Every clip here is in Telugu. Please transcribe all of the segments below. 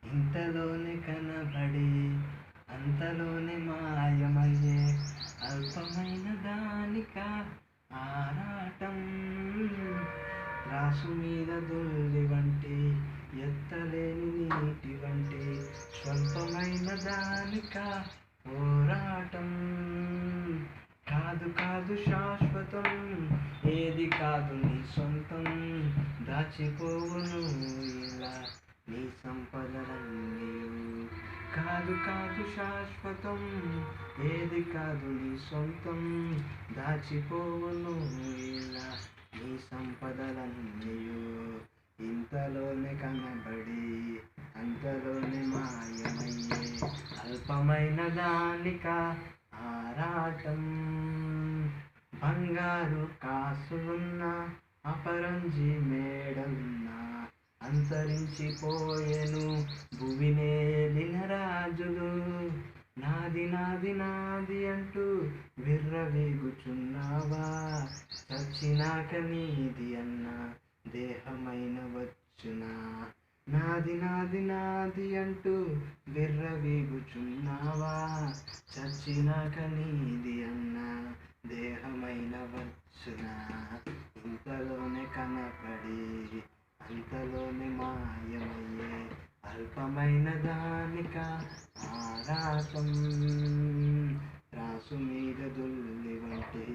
ఇంతలోనే కనబడి అంతలోనే మాయమయ్యే అల్పమైన దానిక ఆరాటం. త్రాసు మీద దుల్లి వంటి ఎత్తలేని నీటి వంటి స్వల్పమైన దానిక పోరాటం. కాదు కాదు శాశ్వతం, ఏది కాదు నీ సొంతం, దాచిపోవును ఇలా నీ సంపదలన్నీయు. కాదు కాదు శాశ్వతం, ఏది కాదు నీ సొంతం, దాచిపోవును ఇలా నీ సంపదలన్నీయు. ఇంతలోనే కనబడి అంతలోనే మాయమయ్యే అల్పమైన దానిక ఆరాటం. బంగారు కాసులున్న అపరంజి మేడలున్నా అంతరించిపోయెను భువినేలిన రాజులు. నాది నాది నాది అంటూ విర్రవీగుచున్నావా, చచ్చినాక నీది అన్న దేహమైన వచ్చునా. నాది నాది నాది అంటూ విర్రవీగుచున్నావా, చచ్చినాక నీది అన్న దేహమైన వచ్చునా. ఇంతలోనే కనపడి అంతలోనే మాయమయ్యే అల్పమైన దానిక ఆరాటం. త్రాసు మీద దుల్లి వంటి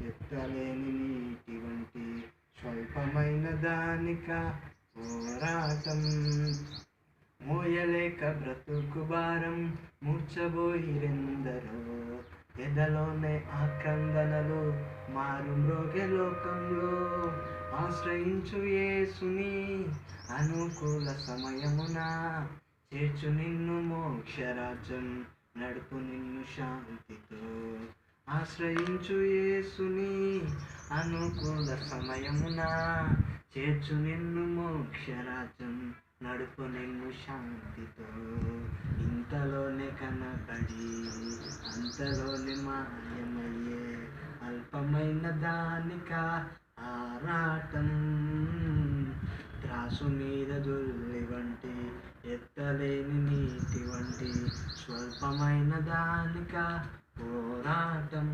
ఎత్తలేని నీటి వంటి స్వల్పమైన దానిక పోరాటం. మోయలేక బ్రతుకు భారం మూర్చబోయిరెందరో, ఎదలోనే ఆక్రందనలు మారు మ్రోగే లోకంలో. ఆశ్రయించు యేసుని అనుకూల సమయమున, చేర్చు నిన్ను మోక్షరాజ్యం, నడుపు నిన్ను శాంతితో. ఆశ్రయించు యేసుని అనుకూల సమయమున, చేర్చు నిన్ను మోక్షరాజ్యం, నడుపు నిన్ను శాంతితో. ఇంతలోనే కనబడి అంతలోనే మాయమయ్యే అల్పమైన దానిక ఆరాటం. త్రాసు మీద దుల్లి వంటి ఎత్తలేని నీటి వంటి స్వల్పమైన దానిక పోరాటం.